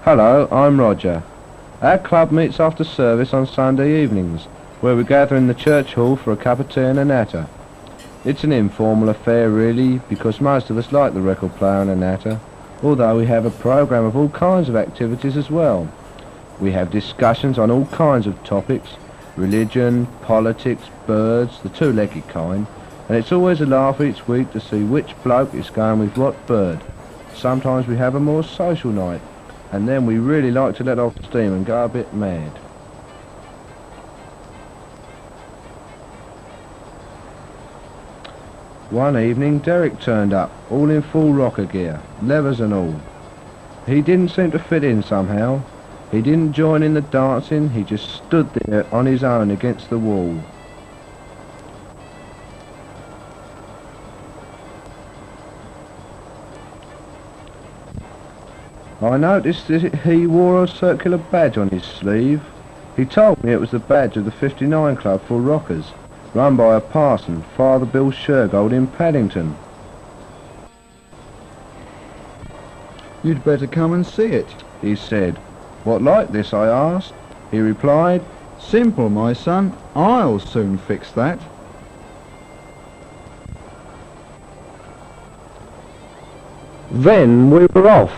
Hello, I'm Roger. Our club meets after service on Sunday evenings, where we gather in the church hall for a cup of tea and a natter. It's an informal affair really, because most of us like the record player and a natter, although we have a programme of all kinds of activities as well. We have discussions on all kinds of topics, religion, politics, birds, the two-legged kind, and it's always a laugh each week to see which bloke is going with what bird. Sometimes we have a more social night, and then we really like to let off steam and go a bit mad. One evening Derek turned up, all in full rocker gear, levers and all. He didn't seem to fit in somehow. He didn't join in the dancing, he just stood there on his own against the wall. I noticed that he wore a circular badge on his sleeve. He told me it was the badge of the 59 Club for Rockers, run by a parson, Father Bill Shergold in Paddington. You'd better come and see it, he said. What like this, I asked. He replied, Simple, my son. I'll soon fix that. Then we were off.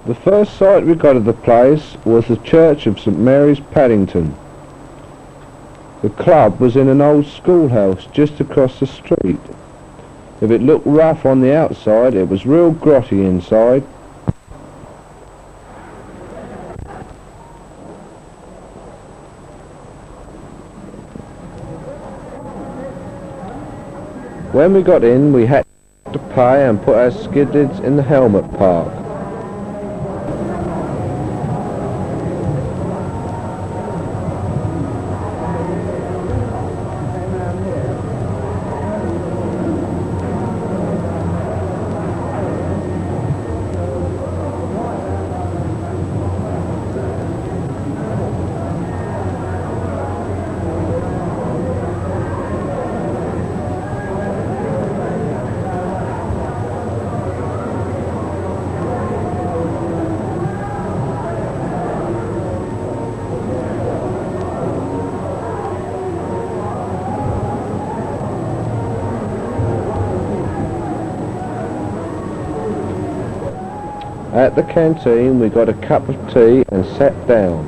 The first sight we got of the place was the church of St Mary's, Paddington. The club was in an old schoolhouse just across the street. If it looked rough on the outside, it was real grotty inside. When we got in, we had to pay and put our skid lids in the helmet park. At the canteen we got a cup of tea and sat down.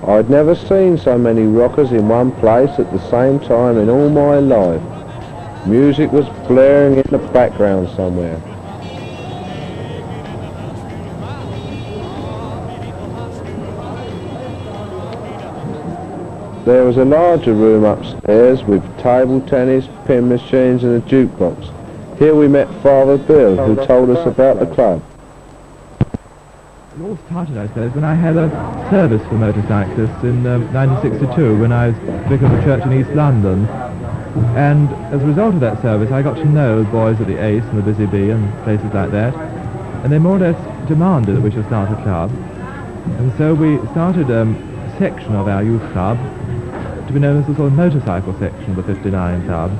I'd never seen so many rockers in one place at the same time in all my life. Music was blaring in the background somewhere. There was a larger room upstairs with table tennis, pin machines and a jukebox. Here we met Father Bill, who told us about the club. It all started, I suppose, when I had a service for motorcyclists in 1962 when I was vicar of a church in East London. And as a result of that service I got to know boys at the Ace and the Busy Bee and places like that. And they more or less demanded that we should start a club. And so we started a section of our youth club to be known as the sort of motorcycle section of the 59 Club.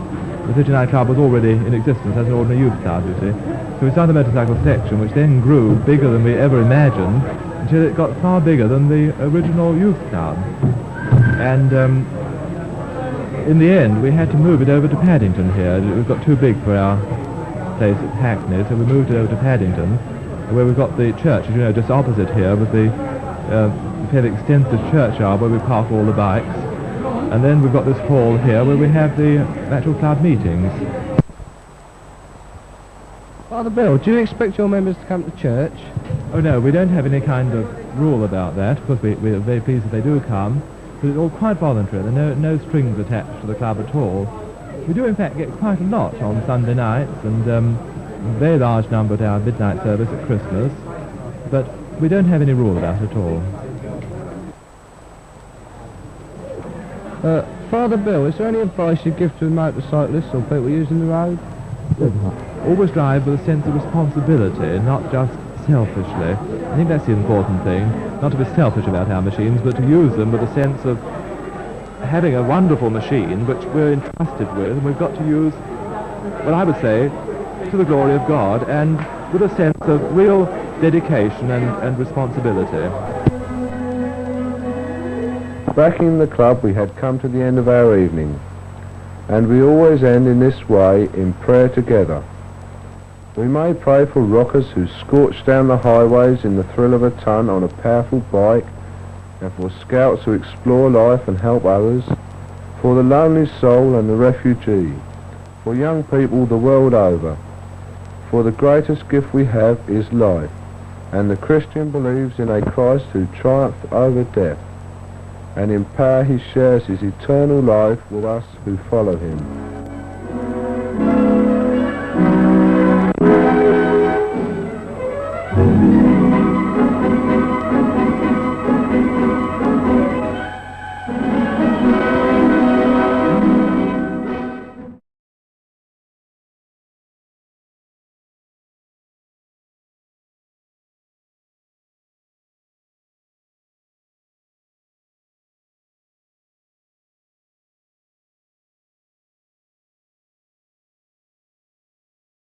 The 59 Club was already in existence as an ordinary youth club, you see. So we started the motorcycle section, which then grew bigger than we ever imagined, until it got far bigger than the original youth club. And in the end, we had to move it over to Paddington here. It got too big for our place at Hackney, so we moved it over to Paddington, where we've got the church, as you know, just opposite here, with the fairly extensive churchyard where we park all the bikes. And then we've got this hall here where we have the actual club meetings. Father Bill, do you expect your members to come to church? Oh no, we don't have any kind of rule about that. Of course, we're very pleased that they do come, but it's all quite voluntary. There are no strings attached to the club at all. We do in fact get quite a lot on Sunday nights, and a very large number at our midnight service at Christmas, but we don't have any rule about it at all. Father Bill, is there any advice you give to motorcyclists or people using the road? Always drive with a sense of responsibility, not just selfishly. I think that's the important thing, not to be selfish about our machines, but to use them with a sense of having a wonderful machine which we're entrusted with, and we've got to use, what I would say, to the glory of God, and with a sense of real dedication and responsibility. Back in the club we had come to the end of our evening, and we always end in this way, in prayer together. We may pray for rockers who scorch down the highways in the thrill of a ton on a powerful bike, and for scouts who explore life and help others, for the lonely soul and the refugee, for young people the world over. For the greatest gift we have is life, and the Christian believes in a Christ who triumphed over death, and in power he shares his eternal life with us who follow him.